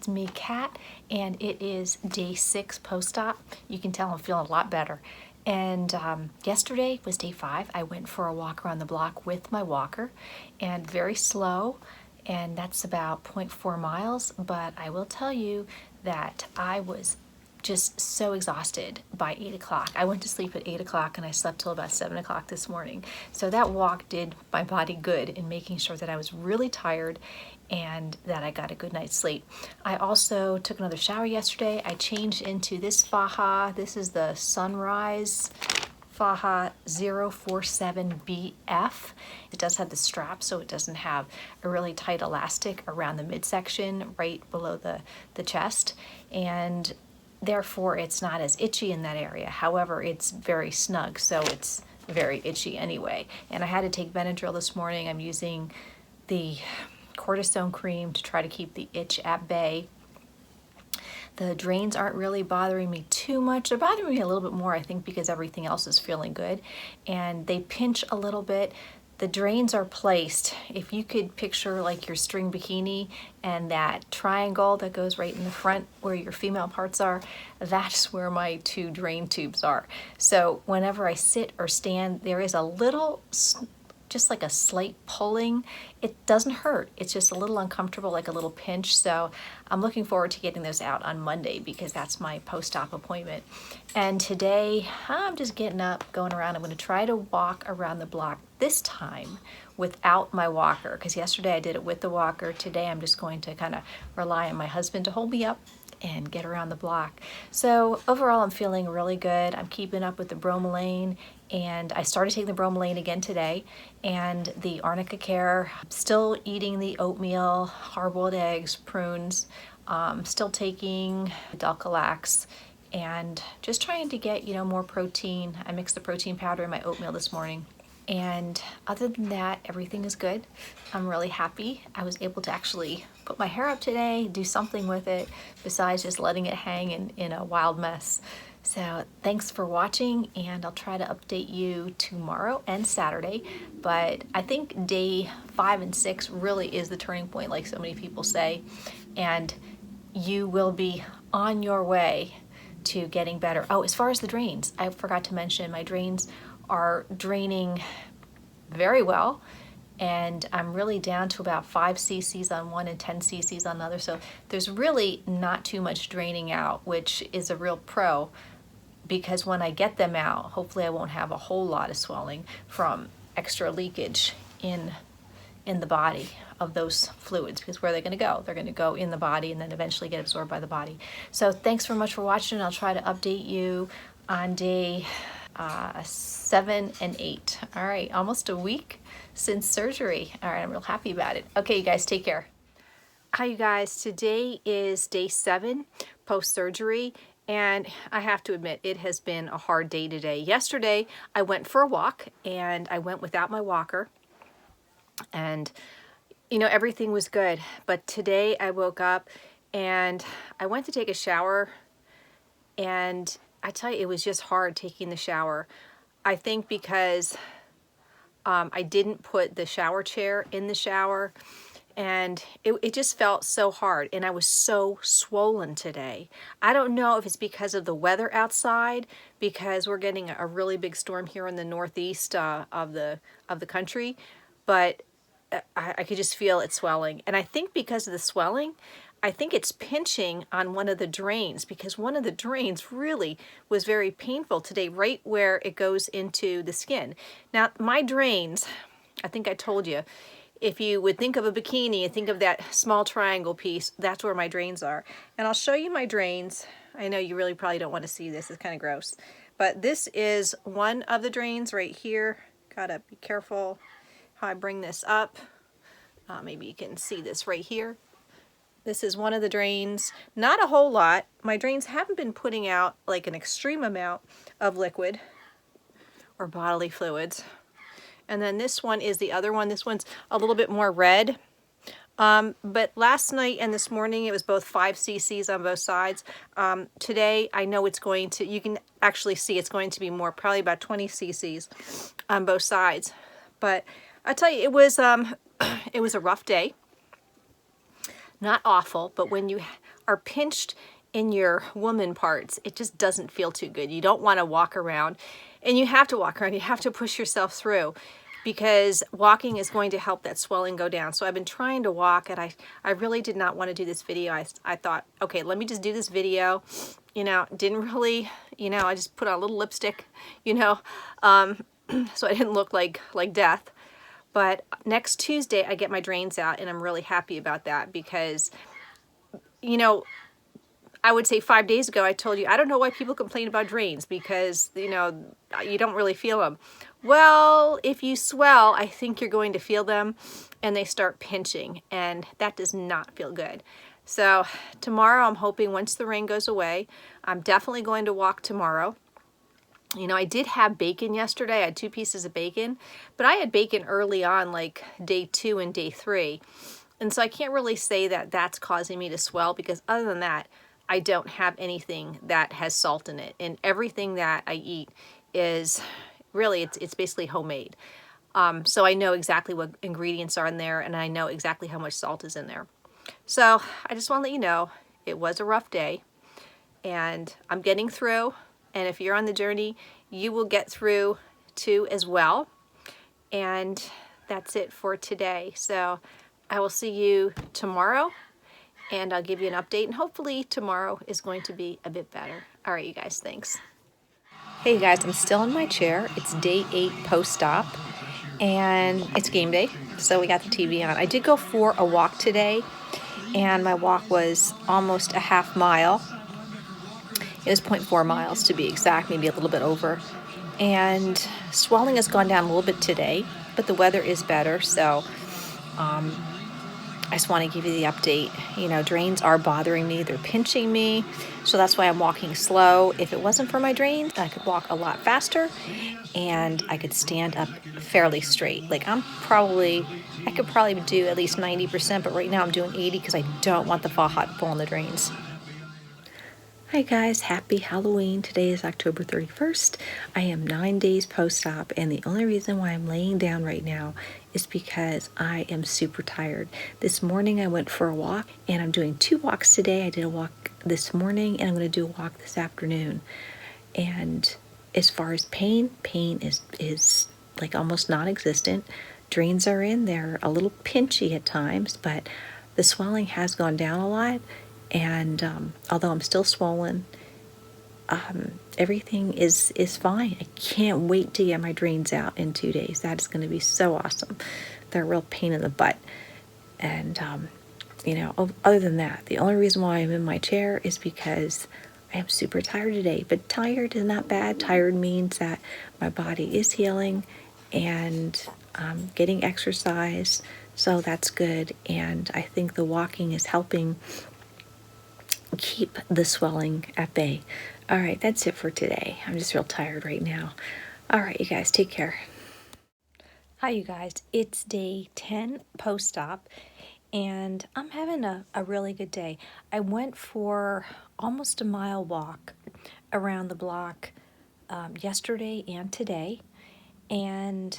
It's me, Kat, and it is day 6 post-op. You can tell I'm feeling a lot better. And yesterday was day 5. I went for a walk around the block with my walker, and very slow, and that's about 0.4 miles. But I will tell you that I was just so exhausted by 8 o'clock. I went to sleep at 8 o'clock and I slept till about 7 o'clock this morning. So that walk did my body good in making sure that I was really tired and that I got a good night's sleep. I also took another shower yesterday. I changed into this Faja. This is the Sunrise Faja 047BF. It does have the strap, so it doesn't have a really tight elastic around the midsection right below the chest, and therefore it's not as itchy in that area. However, it's very snug, so it's very itchy anyway. And I had to take Benadryl this morning. I'm using the cortisone cream to try to keep the itch at bay. The drains aren't really bothering me too much. They're bothering me a little bit more, I think, because everything else is feeling good. And they pinch a little bit. The drains are placed, if you could picture like your string bikini and that triangle that goes right in the front where your female parts are, that's where my 2 drain tubes are. So whenever I sit or stand, there is a little, just like a slight pulling. It doesn't hurt. It's just a little uncomfortable, like a little pinch. So I'm looking forward to getting those out on Monday because that's my post-op appointment. And today I'm just getting up, going around. I'm going to try to walk around the block this time without my walker, because yesterday I did it with the walker. Today I'm just going to kind of rely on my husband to hold me up and get around the block. So overall, I'm feeling really good. I'm keeping up with the bromelain, and I started taking the bromelain again today, and the Arnica Care. Still eating the oatmeal, hard-boiled eggs, prunes, still taking Dulcolax, and just trying to get, more protein. I mixed the protein powder in my oatmeal this morning. And other than that, everything is good. I'm really happy. I was able to actually put my hair up today, do something with it, besides just letting it hang in a wild mess. So thanks for watching, and I'll try to update you tomorrow and Saturday. But I think day 5 and 6 really is the turning point, like so many people say. And you will be on your way to getting better. Oh, as far as the drains, I forgot to mention my drains are draining very well, and I'm really down to about 5 cc's on one and 10 cc's on the other, so there's really not too much draining out, which is a real pro, because when I get them out, hopefully I won't have a whole lot of swelling from extra leakage in the body of those fluids, because where are they going to go? They're going to go in the body and then eventually get absorbed by the body. So thanks very much for watching. I'll try to update you on day 7 and 8. All right, almost a week since surgery. All right, I'm real happy about it. Okay, you guys, take care. Hi, you guys. Today is day 7 post-surgery, and I have to admit, it has been a hard day today. Yesterday, I went for a walk, and I went without my walker, and everything was good. But today I woke up and I went to take a shower, and I tell you, it was just hard taking the shower. I think because I didn't put the shower chair in the shower, and it just felt so hard, and I was so swollen today. I don't know if it's because of the weather outside, because we're getting a really big storm here in the northeast of the country, but I could just feel it swelling. And I think because of the swelling, I think it's pinching on one of the drains, because one of the drains really was very painful today, right where it goes into the skin. Now, my drains, I think I told you, if you would think of a bikini and think of that small triangle piece, that's where my drains are. And I'll show you my drains. I know you really probably don't want to see this. It's kind of gross. But this is one of the drains right here. Gotta be careful how I bring this up. Maybe you can see this right here. This is one of the drains. Not a whole lot. My drains haven't been putting out like an extreme amount of liquid or bodily fluids. And then this one is the other one. This one's a little bit more red. But last night and this morning, it was both 5 cc's on both sides. Today, I know it's going to, you can actually see it's going to be more, probably about 20 cc's on both sides. But I tell you, it was a rough day. not awful, but when you are pinched in your woman parts, it just doesn't feel too good. You don't want to walk around, and you have to walk around. You have to push yourself through, because walking is going to help that swelling go down. So I've been trying to walk, and I really did not want to do this video. I thought, okay, let me just do this video. You know, didn't really, you know, I just put on a little lipstick, you know, so I didn't look like death. But next Tuesday, I get my drains out, and I'm really happy about that because, you know, I would say 5 days ago, I told you, I don't know why people complain about drains because, you know, you don't really feel them. Well, if you swell, I think you're going to feel them, and they start pinching, and that does not feel good. So tomorrow, I'm hoping once the rain goes away, I'm definitely going to walk tomorrow. You know, I did have bacon yesterday. I had 2 pieces of bacon, but I had bacon early on, like day 2 and day 3. And so I can't really say that that's causing me to swell, because other than that, I don't have anything that has salt in it. And everything that I eat is really, it's basically homemade. So I know exactly what ingredients are in there, and I know exactly how much salt is in there. So I just want to let you know, it was a rough day, and I'm getting through. And if you're on the journey, you will get through too as well. And that's it for today. So I will see you tomorrow, and I'll give you an update, and hopefully tomorrow is going to be a bit better. All right, you guys, thanks. Hey, you guys, I'm still in my chair. It's day 8 post-op, and it's game day, so we got the TV on. I did go for a walk today, and my walk was almost a half mile. It was 0.4 miles to be exact, maybe a little bit over. And swelling has gone down a little bit today, but the weather is better, so I just want to give you the update. You know, drains are bothering me. They're pinching me. So that's why I'm walking slow. If it wasn't for my drains, I could walk a lot faster, and I could stand up fairly straight. Like I could probably do at least 90%, but right now I'm doing 80 because I don't want the hot fall in the drains. Hi guys, happy Halloween. Today is October 31st. I am 9 days post-op, and the only reason why I'm laying down right now is because I am super tired. This morning I went for a walk, and I'm doing 2 walks today. I did a walk this morning, and I'm going to do a walk this afternoon. And as far as pain is like almost non-existent. Drains are in. They're a little pinchy at times, but the swelling has gone down a lot. And although I'm still swollen, everything is fine. I can't wait to get my drains out in 2 days. That is going to be so awesome. They're a real pain in the butt. And, you know, other than that, the only reason why I'm in my chair is because I am super tired today. But tired is not bad. Tired means that my body is healing and getting exercise. So that's good. And I think the walking is helping keep the swelling at bay. All right, that's it for today. I'm just real tired right now. All right, you guys, take care. Hi, you guys. It's day 10 post-op, and I'm having a really good day. I went for almost a mile walk around the block yesterday and today, and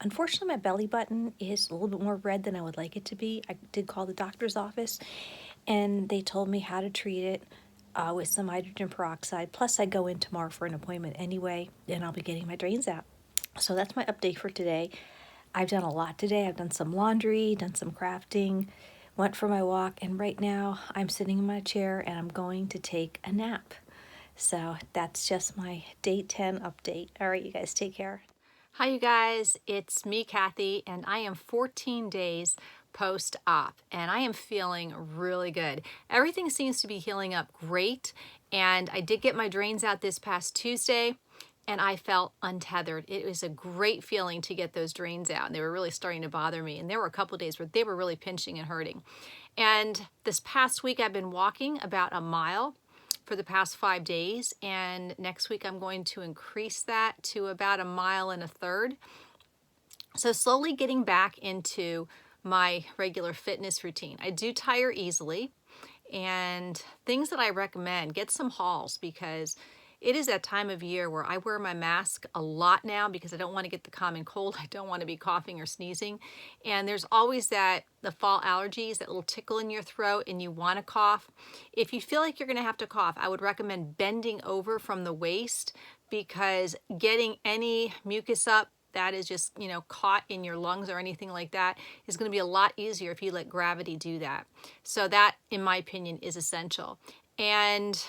unfortunately, my belly button is a little bit more red than I would like it to be. I did call the doctor's office, and they told me how to treat it with some hydrogen peroxide. Plus, I go in tomorrow for an appointment anyway, and I'll be getting my drains out. So that's my update for today. I've done a lot today. I've done some laundry, done some crafting, went for my walk, and right now I'm sitting in my chair and I'm going to take a nap. So that's just my day 10 update. All right, you guys, take care. Hi, you guys. It's me, Kathy, and I am 14 days post-op, and I am feeling really good. Everything seems to be healing up great, and I did get my drains out this past Tuesday, and I felt untethered. It was a great feeling to get those drains out, and they were really starting to bother me, and there were a couple of days where they were really pinching and hurting. And this past week, I've been walking about a mile for the past 5 days, and next week I'm going to increase that to about 1.33 miles. So slowly getting back into my regular fitness routine. I do tire easily, and things that I recommend, get some halls, because it is that time of year where I wear my mask a lot now because I don't want to get the common cold. I don't want to be coughing or sneezing. And there's always the fall allergies, that little tickle in your throat and you want to cough. If you feel like you're going to have to cough, I would recommend bending over from the waist, because getting any mucus up that is just, caught in your lungs or anything like that is going to be a lot easier if you let gravity do that. So that, in my opinion, is essential. And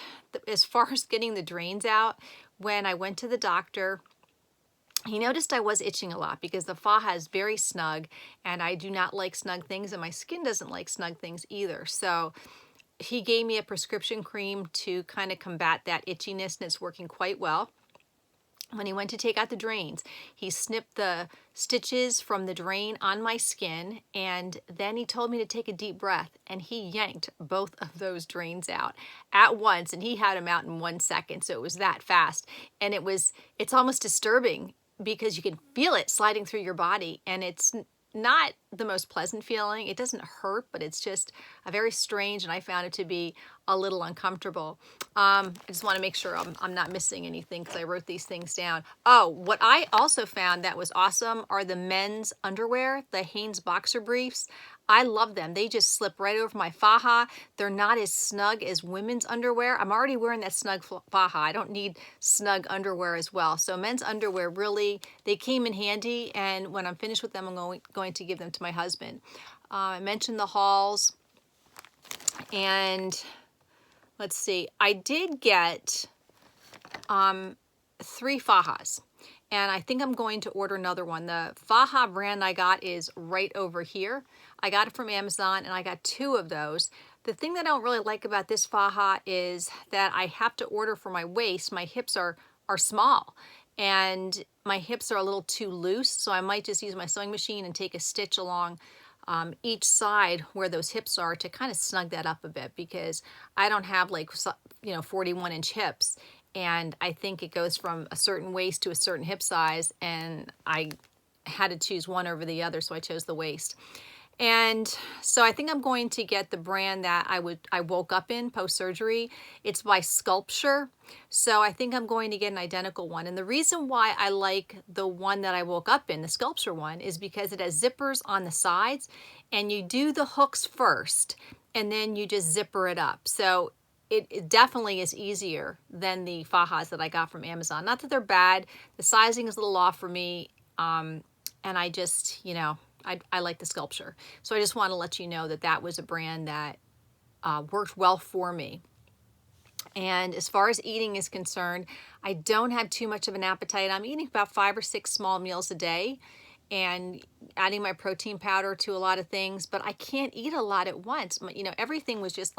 as far as getting the drains out, when I went to the doctor, he noticed I was itching a lot because the faja is very snug and I do not like snug things, and my skin doesn't like snug things either. So he gave me a prescription cream to kind of combat that itchiness, and it's working quite well. When he went to take out the drains, he snipped the stitches from the drain on my skin, and then he told me to take a deep breath, and he yanked both of those drains out at once, and he had them out in 1 second, so it was that fast. And it's almost disturbing because you can feel it sliding through your body, and it's not the most pleasant feeling. It doesn't hurt, but it's just a very strange, and I found it to be a little uncomfortable. I just want to make sure I'm not missing anything because I wrote these things down. Oh, what I also found that was awesome are the men's underwear, the Hanes boxer briefs. I love them. They just slip right over my faja. They're not as snug as women's underwear. I'm already wearing that snug faja. I don't need snug underwear as well. So men's underwear, really, they came in handy, and when I'm finished with them, I'm going to give them to my husband. I mentioned the hauls, and let's see, I did get 3 fajas, and I think I'm going to order another one. The faja brand I got is right over here. I got it from Amazon, and I got 2 of those. The thing that I don't really like about this faja is that I have to order for my waist. My hips are small, and my hips are a little too loose, so I might just use my sewing machine and take a stitch along each side where those hips are to kind of snug that up a bit, because I don't have 41-inch hips, and I think it goes from a certain waist to a certain hip size, and I had to choose one over the other, so I chose the waist. And so I think I'm going to get the brand that I woke up in post-surgery. It's by Sculpture. So I think I'm going to get an identical one. And the reason why I like the one that I woke up in, the Sculpture one, is because it has zippers on the sides, and you do the hooks first, and then you just zipper it up. So it definitely is easier than the fajas that I got from Amazon. Not that they're bad. The sizing is a little off for me. And I just, I like the Sculpture. So I just want to let you know that that was a brand that worked well for me. And as far as eating is concerned, I don't have too much of an appetite. I'm eating about 5 or 6 small meals a day and adding my protein powder to a lot of things, but I can't eat a lot at once. Everything was just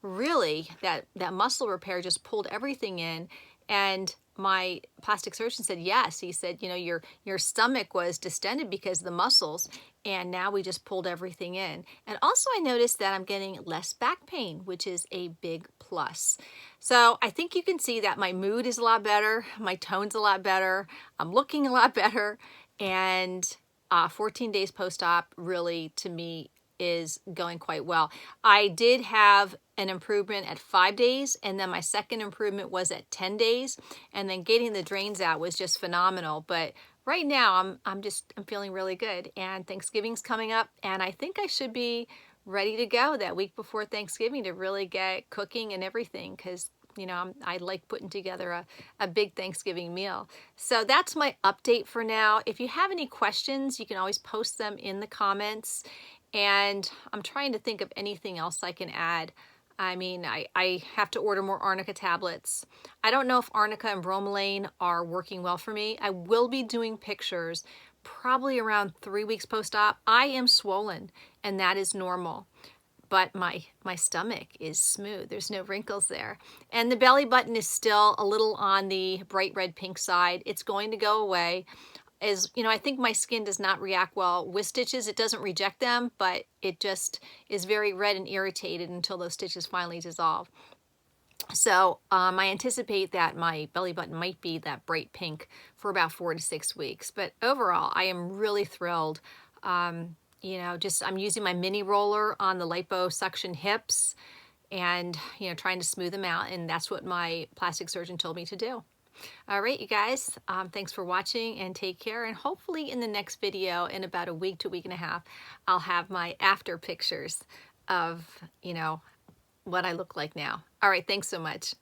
really, that muscle repair just pulled everything in. And my plastic surgeon said, yes, he said, your stomach was distended because of the muscles, and now we just pulled everything in. And also I noticed that I'm getting less back pain, which is a big plus. So I think you can see that my mood is a lot better, my tone's a lot better, I'm looking a lot better, and 14 days post-op really, to me, is going quite well. I did have an improvement at 5 days, and then my second improvement was at 10 days, and then getting the drains out was just phenomenal. But right now I'm feeling really good, and Thanksgiving's coming up, and I think I should be ready to go that week before Thanksgiving to really get cooking and everything, because I like putting together a big Thanksgiving meal. So that's my update for now. If you have any questions, you can always post them in the comments. And I'm trying to think of anything else I can add. I have to order more arnica tablets. I don't know if arnica and bromelain are working well for me. I will be doing pictures probably around 3 weeks post-op. I am swollen, and that is normal. But my stomach is smooth. There's no wrinkles there. And the belly button is still a little on the bright red pink side. It's going to go away. I think my skin does not react well with stitches. It doesn't reject them, but it just is very red and irritated until those stitches finally dissolve. So I anticipate that my belly button might be that bright pink for about 4 to 6 weeks. But overall, I am really thrilled. I'm using my mini roller on the liposuction hips. and, you know, trying to smooth them out. And that's what my plastic surgeon told me to do. All right, you guys, thanks for watching and take care. And hopefully in the next video, in about a week to week and a half, I'll have my after pictures of, you know, what I look like now. All right, thanks so much.